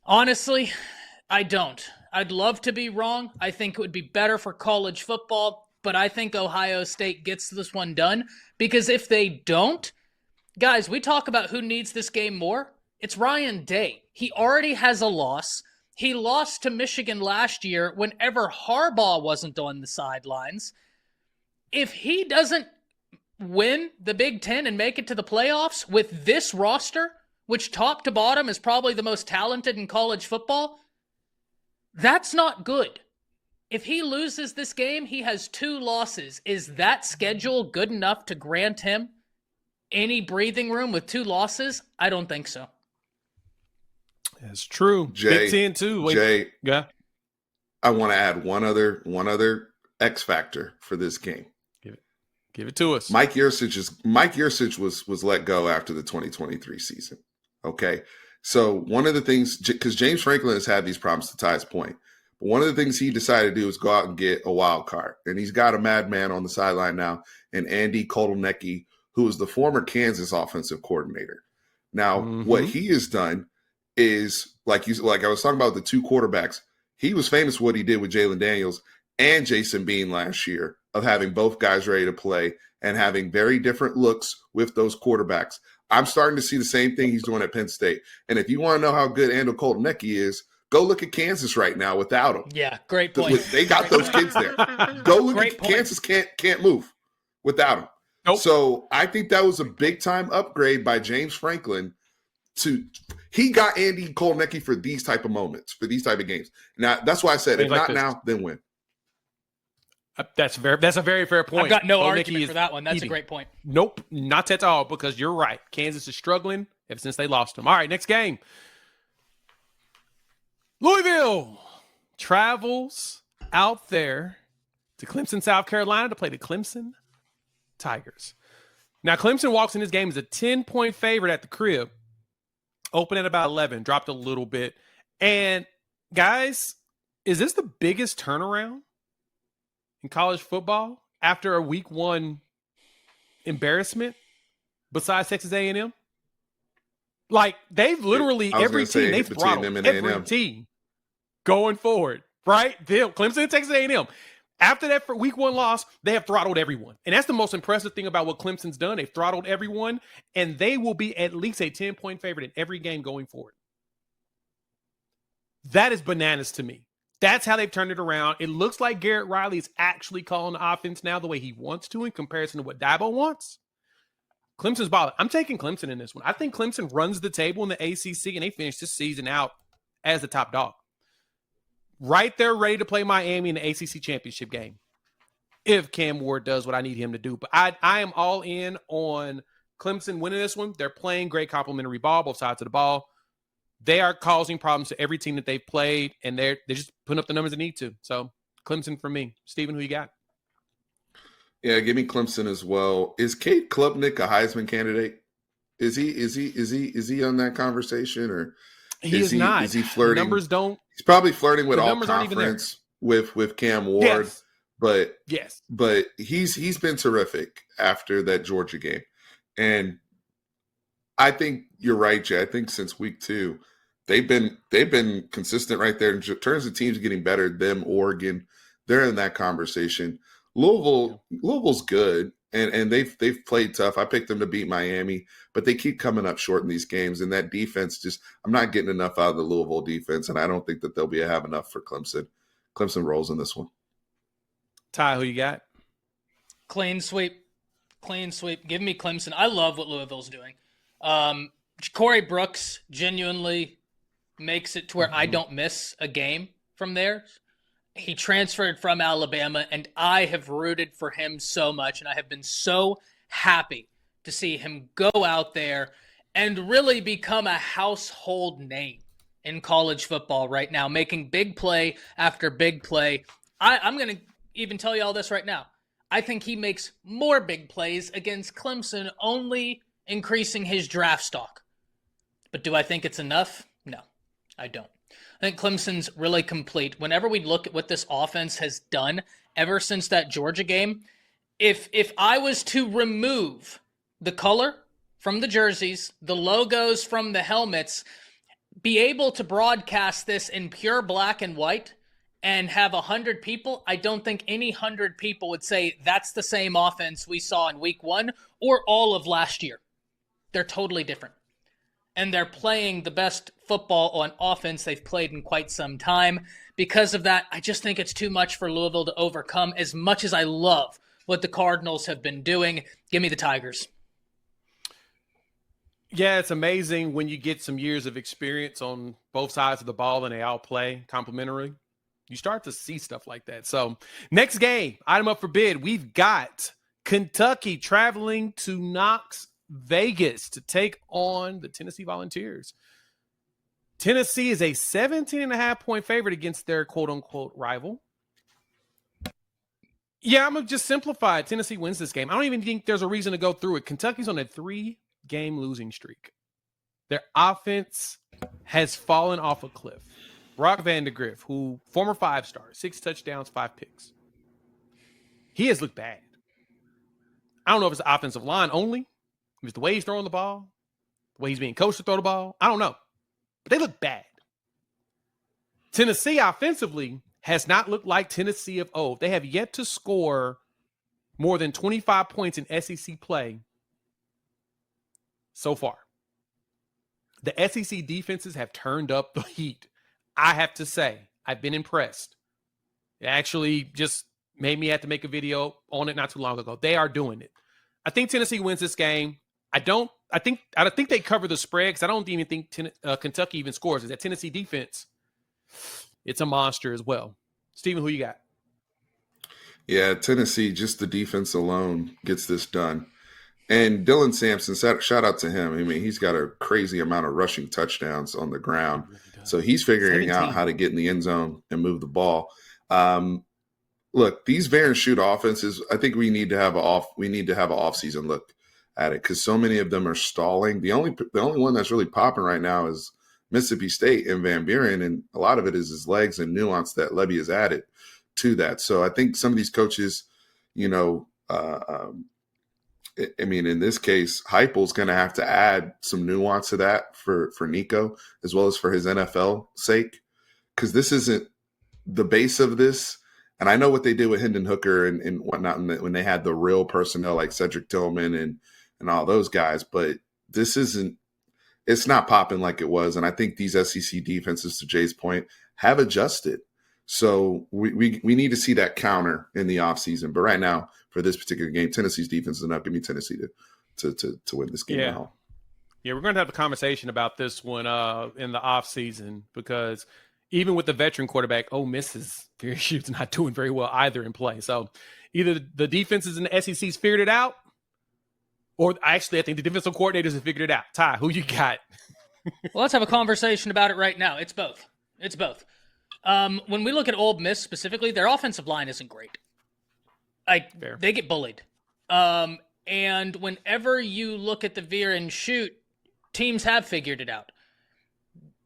Honestly, I don't. I'd love to be wrong. I think it would be better for college football, but I think Ohio State gets this one done because if they don't, guys, we talk about who needs this game more. It's Ryan Day. He already has a loss. He lost to Michigan last year whenever Harbaugh wasn't on the sidelines. If he doesn't win the Big Ten and make it to the playoffs with this roster, which top to bottom is probably the most talented in college football, that's not good. If he loses this game, he has 2 losses. Is that schedule good enough to grant him any breathing room with 2 losses? I don't think so. That's true. Jay, Big Ten too. Wait, Jay, yeah. I want to add one other X factor for this game. Give it to us. Mike Yurcich was let go after the 2023 season. Okay. So one of the things, because James Franklin has had these problems to Ty's point, but one of the things he decided to do is go out and get a wild card. And he's got a madman on the sideline now, and Andy Kotelnicki, who is the former Kansas offensive coordinator. Now, what he has done is, like I was talking about the 2 quarterbacks, he was famous for what he did with Jalen Daniels and Jason Bean last year, of having both guys ready to play and having very different looks with those quarterbacks. I'm starting to see the same thing he's doing at Penn State. And if you want to know how good Andy Kotelnicki is, go look at Kansas right now without him. Yeah, great point. They got those kids there. Go look at Kansas can't move without him. Nope. So I think that was a big time upgrade by James Franklin. He got Andy Kotelnicki for these type of moments, for these type of games. Now that's why I said, if not now, then when. That's a very fair point. I've got no argument for that one. That's a great point. Nope, not at all, because you're right. Kansas is struggling ever since they lost him. All right, next game. Louisville travels out there to Clemson, South Carolina to play the Clemson Tigers. Now, Clemson walks in this game as a 10-point favorite at the crib. Open at about 11, dropped a little bit. And, guys, is this the biggest turnaround in college football after a week 1 embarrassment besides Texas A&M? Like, they've literally, every team, they've throttled every team going forward, right? Clemson and Texas A&M. After that for week 1 loss, they have throttled everyone. And that's the most impressive thing about what Clemson's done. They've throttled everyone, and they will be at least a 10-point favorite in every game going forward. That is bananas to me. That's how they've turned it around. It looks like Garrett Riley is actually calling the offense now the way he wants to in comparison to what Dabo wants. Clemson's balling. I'm taking Clemson in this one. I think Clemson runs the table in the ACC, and they finish this season out as the top dog. Right there, ready to play Miami in the ACC championship game if Cam Ward does what I need him to do. But I am all in on Clemson winning this one. They're playing great complementary ball, both sides of the ball. They are causing problems to every team that they've played, and they're just putting up the numbers they need to. So Clemson for me. Steven, who you got? Yeah, give me Clemson as well. Is Cade Klubnik a Heisman candidate? Is he on that conversation, or he is not? Is he flirting? The numbers don't. He's probably flirting with all numbers aren't even there. conference with Cam Ward. Yes. But he's been terrific after that Georgia game, and I think you're right, Jay. I think since week 2, they've been consistent right there in terms of teams getting better. Them, Oregon, they're in that conversation. Louisville's good, and they've played tough. I picked them to beat Miami, but they keep coming up short in these games. And that defense, I'm not getting enough out of the Louisville defense, and I don't think that they'll have enough for Clemson. Clemson rolls in this one. Ty, who you got? Clean sweep. Give me Clemson. I love what Louisville's doing. Corey Brooks genuinely makes it to where I don't miss a game from there. He transferred from Alabama, and I have rooted for him so much, and I have been so happy to see him go out there and really become a household name in college football right now, making big play after big play. I'm going to even tell you all this right now. I think he makes more big plays against Clemson, only increasing his draft stock. But do I think it's enough? No, I don't. I think Clemson's really complete. Whenever we look at what this offense has done ever since that Georgia game, if I was to remove the color from the jerseys, the logos from the helmets, be able to broadcast this in pure black and white and have 100 people, I don't think any 100 people would say that's the same offense we saw in week 1 or all of last year. They're totally different. And they're playing the best football on offense they've played in quite some time. Because of that, I just think it's too much for Louisville to overcome. As much as I love what the Cardinals have been doing, give me the Tigers. Yeah, it's amazing when you get some years of experience on both sides of the ball and they all play complementary. You start to see stuff like that. So next game, item up for bid, we've got Kentucky traveling to Knox Vegas to take on the Tennessee Volunteers. Tennessee is a 17.5-point favorite against their quote-unquote rival. Yeah, I'm going to just simplify it. Tennessee wins this game. I don't even think there's a reason to go through it. Kentucky's on a 3-game losing streak. Their offense has fallen off a cliff. Brock Vandegrift, who former 5-star, 6 touchdowns, 5 picks. He has looked bad. I don't know if it's the offensive line only. If it's the way he's throwing the ball, the way he's being coached to throw the ball. I don't know. But they look bad. Tennessee offensively has not looked like Tennessee of old. They have yet to score more than 25 points in SEC play so far. The SEC defenses have turned up the heat. I have to say, I've been impressed. It actually just made me have to make a video on it not too long ago. They are doing it. I think Tennessee wins this game. I think they cover the spread because I don't even think Kentucky even scores. Is that Tennessee defense? It's a monster as well. Steven, who you got? Yeah, Tennessee, just the defense alone gets this done. And Dylan Sampson, shout out to him. I mean, he's got a crazy amount of rushing touchdowns on the ground. So he's figuring 17. out how to get in the end zone and move the ball. Look, these Bear and shoot offenses, I think we need to have an off-season look at it because so many of them are stalling. The only one that's really popping right now is Mississippi State and Van Buren, and a lot of it is his legs and nuance that Levy has added to that. So I think some of these coaches, I mean, in this case, Heupel's going to have to add some nuance to that for Nico, as well as for his NFL sake, because this isn't the base of this. And I know what they did with Hendon Hooker and whatnot when they had the real personnel like Cedric Tillman and all those guys, but this isn't – it's not popping like it was. And I think these SEC defenses, to Jay's point, have adjusted. So we need to see that counter in the offseason. But right now, for this particular game, Tennessee's defense is enough. Give me Tennessee to win this game. Yeah. Yeah, we're going to have a conversation about this one in the offseason because even with the veteran quarterback, Ole Miss's shoot's not doing very well either in play. So either the defenses in the SEC's figured it out, or actually I think the defensive coordinators have figured it out. Ty, who you got? Well, let's have a conversation about it right now. It's both. When we look at Ole Miss specifically, their offensive line isn't great. They get bullied. And whenever you look at the veer and shoot, teams have figured it out.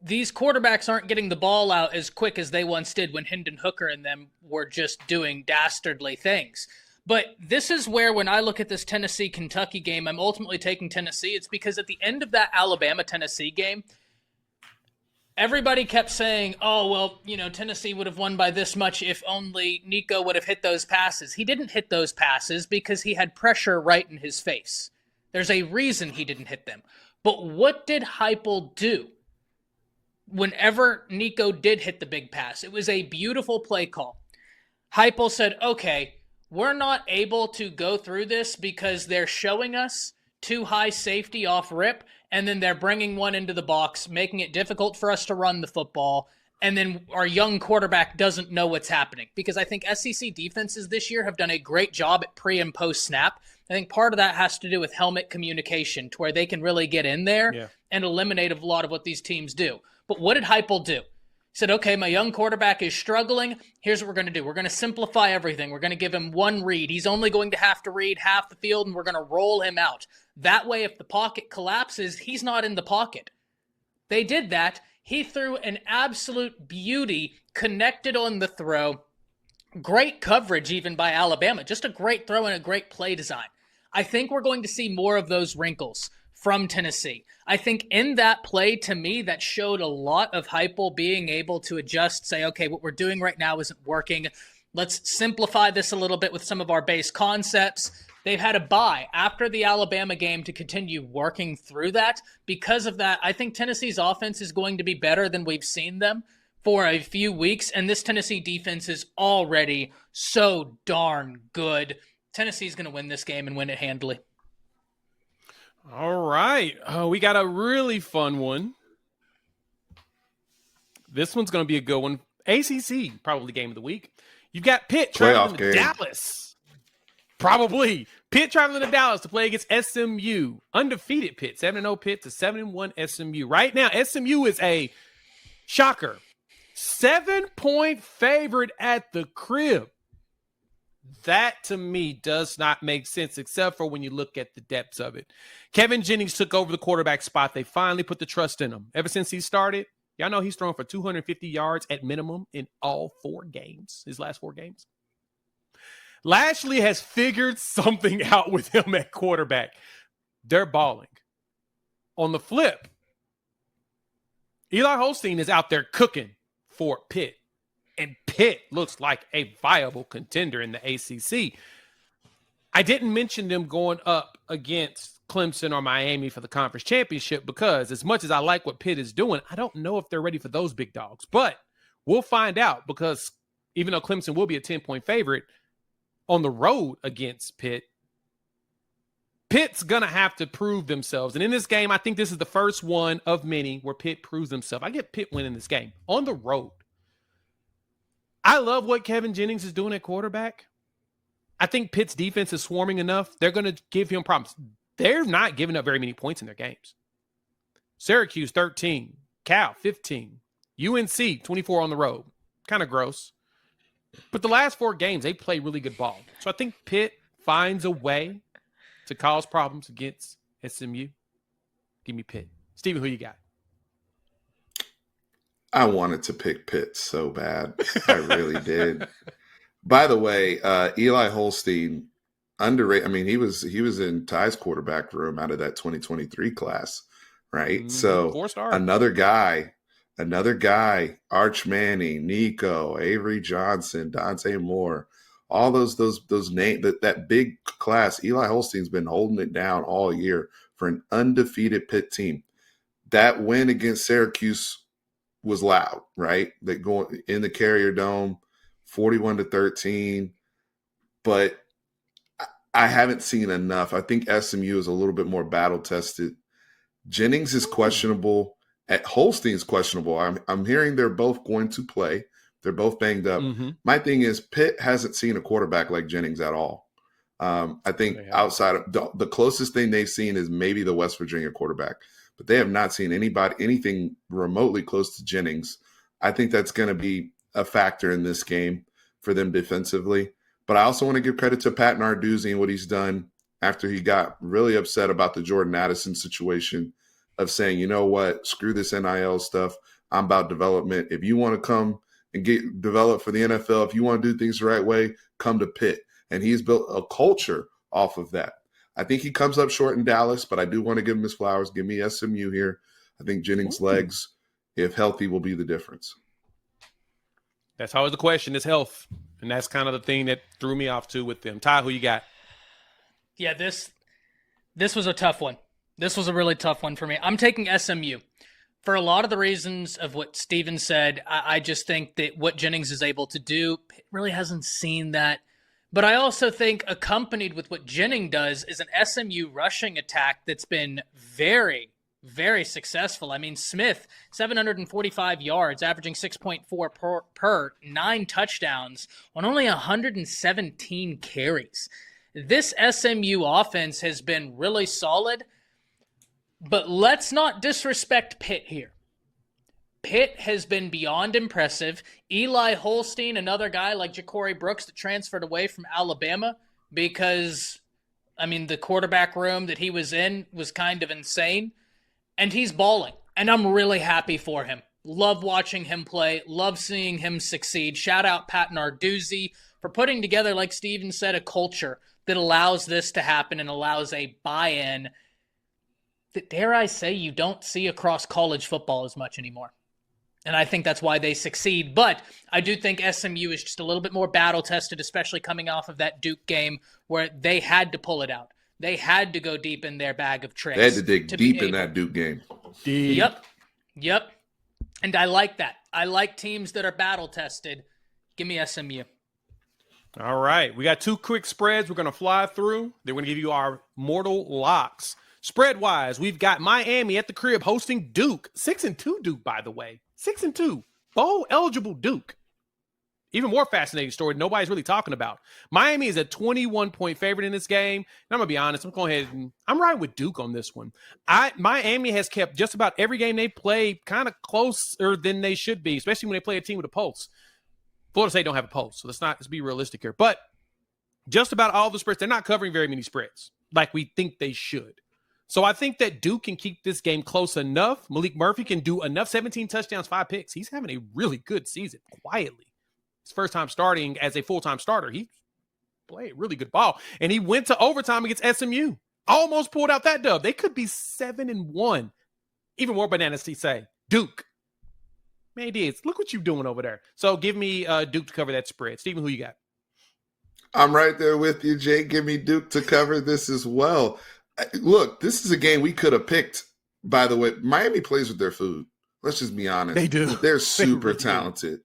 These quarterbacks aren't getting the ball out as quick as they once did when Hendon Hooker and them were just doing dastardly things. But this is where, when I look at this Tennessee-Kentucky game, I'm ultimately taking Tennessee. It's because at the end of that Alabama-Tennessee game, everybody kept saying, oh, well, Tennessee would have won by this much if only Nico would have hit those passes. He didn't hit those passes because he had pressure right in his face. There's a reason he didn't hit them. But what did Heupel do whenever Nico did hit the big pass? It was a beautiful play call. Heupel said, okay, we're not able to go through this because they're showing us too high safety off rip, and then they're bringing one into the box, making it difficult for us to run the football, and then our young quarterback doesn't know what's happening. Because I think SEC defenses this year have done a great job at pre- and post-snap. I think part of that has to do with helmet communication, to where they can really get in there and eliminate a lot of what these teams do. But what did Heupel do? He said, okay, my young quarterback is struggling. Here's what we're going to do. We're going to simplify everything. We're going to give him one read. He's only going to have to read half the field, and we're going to roll him out. That way, if the pocket collapses, he's not in the pocket. They did that. He threw an absolute beauty, connected on the throw. Great coverage even by Alabama. Just a great throw and a great play design. I think we're going to see more of those wrinkles from Tennessee. I think in that play, to me, that showed a lot of Heupel being able to adjust, say, okay, what we're doing right now isn't working. Let's simplify this a little bit with some of our base concepts. They've had a bye after the Alabama game to continue working through that. Because of that, I think Tennessee's offense is going to be better than we've seen them for a few weeks, and this Tennessee defense is already so darn good. Tennessee's going to win this game and win it handily. All right. We got a really fun one. This one's going to be a good one. ACC, probably game of the week. You've got Pitt traveling to Dallas. Probably. Pitt traveling to Dallas to play against SMU. Undefeated Pitt. 7-0 Pitt to 7-1 SMU. Right now, SMU is a shocker. 7-point favorite at the crib. That, to me, does not make sense, except for when you look at the depths of it. Kevin Jennings took over the quarterback spot. They finally put the trust in him. Ever since he started, y'all know he's thrown for 250 yards at minimum in all 4 games, his last 4 games. Lashley has figured something out with him at quarterback. They're balling. On the flip, Eli Holstein is out there cooking for Pitt. And Pitt looks like a viable contender in the ACC. I didn't mention them going up against Clemson or Miami for the conference championship because as much as I like what Pitt is doing, I don't know if they're ready for those big dogs. But we'll find out because even though Clemson will be a 10-point favorite on the road against Pitt, Pitt's going to have to prove themselves. And in this game, I think this is the first one of many where Pitt proves themselves. I get Pitt winning this game on the road. I love what Kevin Jennings is doing at quarterback. I think Pitt's defense is swarming enough. They're going to give him problems. They're not giving up very many points in their games. Syracuse, 13. Cal, 15. UNC, 24 on the road. Kind of gross. But the last 4 games, they play really good ball. So I think Pitt finds a way to cause problems against SMU. Give me Pitt. Steven, who you got? I wanted to pick Pitt so bad. I really did. By the way, Eli Holstein, underrated. I mean, he was in Ty's quarterback room out of that 2023 class, right? Mm-hmm. So 4-star. another guy, Arch Manning, Nico, Avery Johnson, Dante Moore, all those names, that big class. Eli Holstein's been holding it down all year for an undefeated Pitt team. That win against Syracuse was loud, right? They go in the Carrier Dome, 41-13. But I haven't seen enough. I think SMU is a little bit more battle tested. Jennings is questionable. At Holstein's questionable. I'm hearing they're both going to play. They're both banged up. Mm-hmm. My thing is Pitt hasn't seen a quarterback like Jennings at all. I think outside of the closest thing they've seen is maybe the West Virginia quarterback. But they have not seen anything remotely close to Jennings. I think that's going to be a factor in this game for them defensively. But I also want to give credit to Pat Narduzzi and what he's done after he got really upset about the Jordan Addison situation of saying, you know what, screw this NIL stuff. I'm about development. If you want to come and get developed for the NFL, if you want to do things the right way, come to Pitt. And he's built a culture off of that. I think he comes up short in Dallas, but I do want to give him his flowers. Give me SMU here. I think Jennings' legs, if healthy, will be the difference. That's always the question, is health. And that's kind of the thing that threw me off too with them. Ty, who you got? Yeah, this was a tough one. This was a really tough one for me. I'm taking SMU. For a lot of the reasons of what Steven said, I just think that what Jennings is able to do, it really hasn't seen that. But I also think accompanied with what Jennings does is an SMU rushing attack that's been very, very successful. I mean, Smith, 745 yards, averaging 6.4 per 9 touchdowns on only 117 carries. This SMU offense has been really solid, but let's not disrespect Pitt here. Pitt has been beyond impressive. Eli Holstein, another guy like Ja'Cory Brooks that transferred away from Alabama because, I mean, the quarterback room that he was in was kind of insane. And he's balling. And I'm really happy for him. Love watching him play. Love seeing him succeed. Shout out Pat Narduzzi for putting together, like Steven said, a culture that allows this to happen and allows a buy-in that, dare I say, you don't see across college football as much anymore. And I think that's why they succeed. But I do think SMU is just a little bit more battle-tested, especially coming off of that Duke game where they had to pull it out. They had to go deep in their bag of tricks. They had to dig deep in that Duke game. Deep. Yep. And I like that. I like teams that are battle-tested. Give me SMU. All right. We got 2 quick spreads we're going to fly through. Then we're going to give you our mortal locks. Spread-wise, we've got Miami at the crib hosting Duke. 6-2 Duke, by the way. 6-2. Bowl-eligible Duke. Even more fascinating story nobody's really talking about. Miami is a 21-point favorite in this game. And I'm going to be honest. I'm going ahead and I'm riding with Duke on this one. Miami has kept just about every game they play kind of closer than they should be, especially when they play a team with a pulse. Florida State don't have a pulse, so let's be realistic here. But just about all the spreads, they're not covering very many spreads like we think they should. So I think that Duke can keep this game close enough. Malik Murphy can do enough. 17 touchdowns, 5 picks. He's having a really good season, quietly. His first time starting as a full-time starter. He played really good ball. And he went to overtime against SMU. Almost pulled out that dub. They could be 7-1. Even more bananas to say. Duke. Man, it is. Look what you're doing over there. So give me Duke to cover that spread. Steven, who you got? I'm right there with you, Jay. Give me Duke to cover this as well. Look, this is a game we could have picked, by the way. Miami plays with their food. Let's just be honest. They do. They're super talented.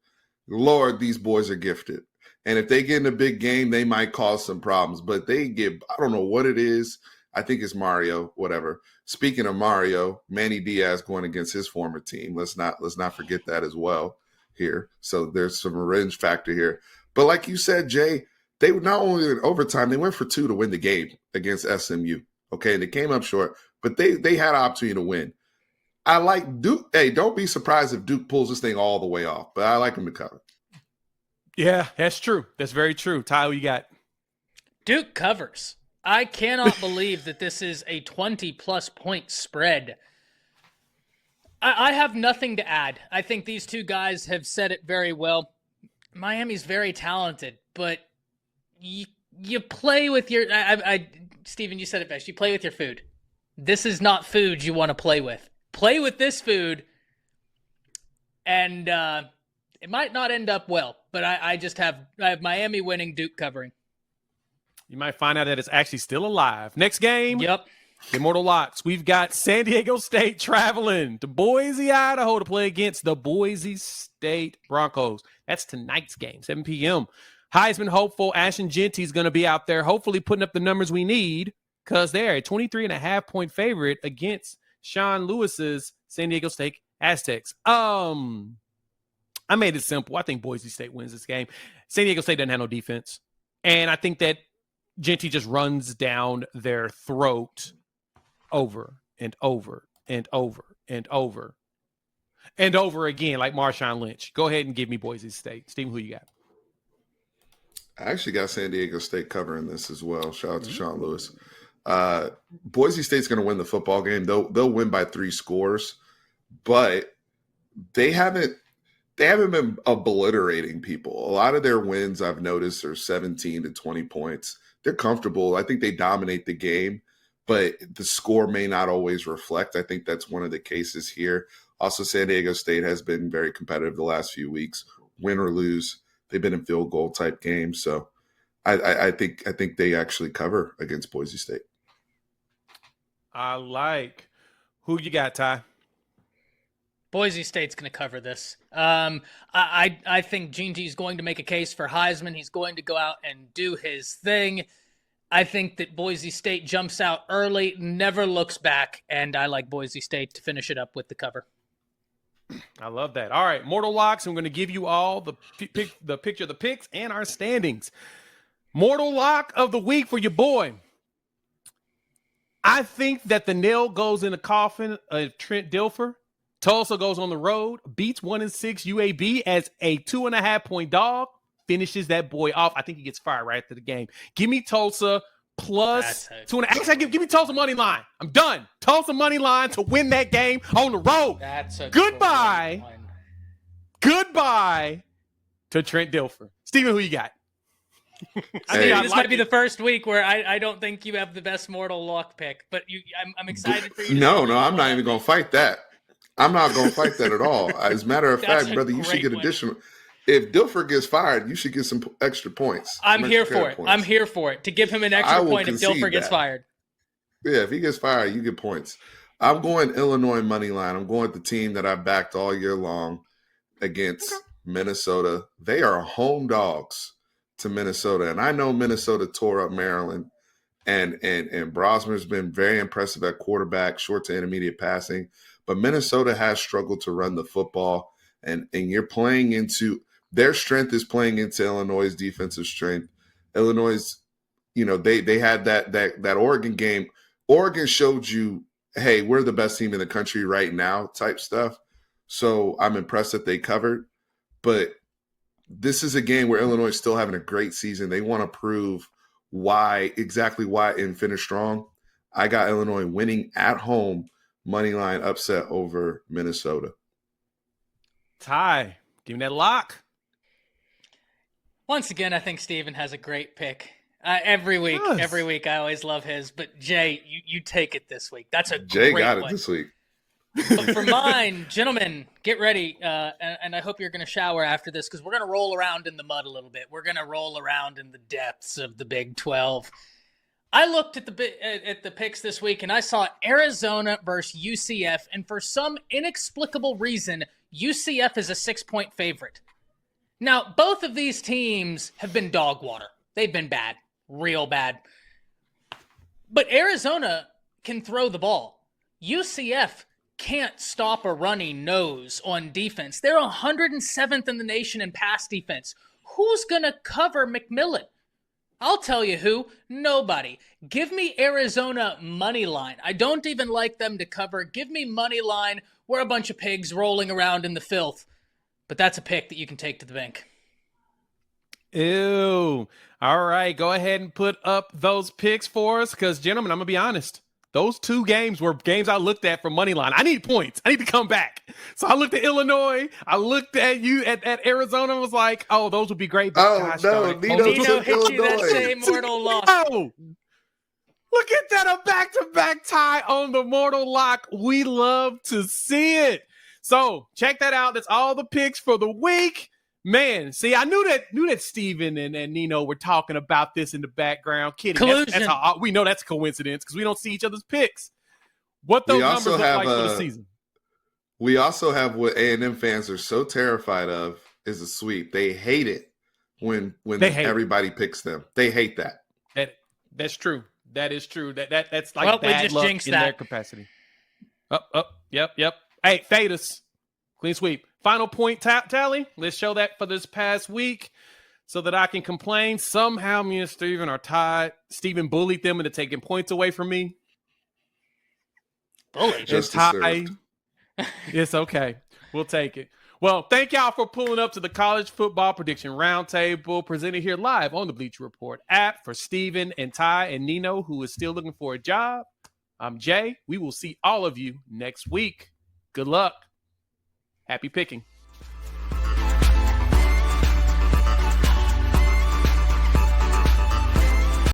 Lord, these boys are gifted. And if they get in a big game, they might cause some problems. But they get, I don't know what it is. I think it's Mario, whatever. Speaking of Mario, Manny Diaz going against his former team. Let's not forget that as well here. So there's some revenge factor here. But like you said, Jay, they not only in overtime, they went for 2 to win the game against SMU. Okay, they came up short, but they had an opportunity to win. I like Duke. Hey, don't be surprised if Duke pulls this thing all the way off, but I like him to cover. Yeah, that's true. That's very true. Ty, who you got? Duke covers. I cannot believe that this is a 20-plus point spread. I have nothing to add. I think these two guys have said it very well. Miami's very talented, but you play with your Steven, you said it best. You play with your food. This is not food you want to play with. Play with this food, and it might not end up well. But I have Miami winning, Duke covering. You might find out that it's actually still alive. Next game. Yep. Immortal Locks. We've got San Diego State traveling to Boise, Idaho to play against the Boise State Broncos. That's tonight's game, 7 p.m. Heisman hopeful Ashton Genty is going to be out there, hopefully putting up the numbers we need because they're a 23.5-point favorite against Sean Lewis's San Diego State Aztecs. I made it simple. I think Boise State wins this game. San Diego State doesn't have no defense. And I think that Genty just runs down their throat over and over and over and over and over again like Marshawn Lynch. Go ahead and give me Boise State. Steven, who you got? I actually got San Diego State covering this as well. Shout out to Sean Lewis. Boise State's going to win the football game. They'll win by 3 scores, but they haven't been obliterating people. A lot of their wins I've noticed are 17 to 20 points. They're comfortable. I think they dominate the game, but the score may not always reflect. I think that's one of the cases here. Also, San Diego State has been very competitive the last few weeks, win or lose. They've been in field goal type games. So I think they actually cover against Boise State. I like. Who you got, Ty? Boise State's going to cover this. I think Genty's going to make a case for Heisman. He's going to go out and do his thing. I think that Boise State jumps out early, never looks back, and I like Boise State to finish it up with the cover. I love that. All right, Mortal Locks. I'm going to give you all the picture of the picks and our standings. Mortal Lock of the week for your boy. I think that the nail goes in the coffin of Trent Dilfer. Tulsa goes on the road, beats 1-6 UAB as a 2.5-point dog, finishes that boy off. I think he gets fired right after the game. Give me Tulsa plus 2.5. Actually, give me Tulsa money line. I'm done. Tulsa money line to win that game on the road. That's a goodbye. Goodbye to Trent Dilfer. Steven, who you got? This might be the first week where I don't think you have the best mortal lock pick, but I'm excited for you. No, I'm not even going to fight that. I'm not going to fight that at all. As a matter of fact, brother, you should get additional. If Dilfer gets fired, you should get some extra points. I'm here for it. I'm here for it. To give him an extra point if Dilfer gets fired. Yeah, if he gets fired, you get points. I'm going Illinois money line. I'm going with the team that I backed all year long against Minnesota. They are home dogs to Minnesota. And I know Minnesota tore up Maryland. And Brosmer's been very impressive at quarterback, short to intermediate passing. But Minnesota has struggled to run the football. And you're playing into their strength is playing into Illinois' defensive strength. Illinois, they had that Oregon game. Oregon showed you, hey, we're the best team in the country right now type stuff. So I'm impressed that they covered. But this is a game where Illinois is still having a great season. They want to prove exactly why and finish strong. I got Illinois winning at home, money line upset over Minnesota. Ty, give me that lock. Once again, I think Steven has a great pick. Every week I always love his. But Jay, you take it this week. That's a Jay great got one. it this week. But for mine, gentlemen, get ready. And I hope you're going to shower after this because we're going to roll around in the mud a little bit. We're going to roll around in the depths of the Big 12. I looked at the picks this week and I saw Arizona versus UCF. And for some inexplicable reason, UCF is a 6-point favorite. Now, both of these teams have been dog water. They've been bad, real bad. But Arizona can throw the ball. UCF can't stop a running nose on defense. They're 107th in the nation in pass defense. Who's going to cover McMillan? I'll tell you who. Nobody. Give me Arizona money line. I don't even like them to cover. Give me money line. We're a bunch of pigs rolling around in the filth. But that's a pick that you can take to the bank. Ew. All right. Go ahead and put up those picks for us because, gentlemen, I'm going to be honest. Those two games were games I looked at for money line. I need points. I need to come back. So I looked at Illinois. I looked at you at Arizona and was like, oh, those would be great. But Nino hit you that same mortal lock. Oh, look at that. A back-to-back tie on the mortal lock. We love to see it. So check that out. That's all the picks for the week. Man, see, I knew that Steven and Nino were talking about this in the background. Kidding. That's how we know that's a coincidence because we don't see each other's picks. What those numbers look like for the season. We also have what A&M fans are so terrified of is a sweep. They hate it when everybody picks them. They hate that. That's true. That is true. That's like bad luck in their capacity. Yep. Hey, fade us. Clean sweep. Final point tally. Let's show that for this past week so that I can complain. Somehow me and Steven are tied. Steven bullied them into taking points away from me. Bullied? It's tied. It's okay. We'll take it. Well, thank y'all for pulling up to the College Football Prediction Roundtable presented here live on the Bleacher Report app for Steven and Ty and Nino, who is still looking for a job. I'm Jay. We will see all of you next week. Good luck. Happy picking.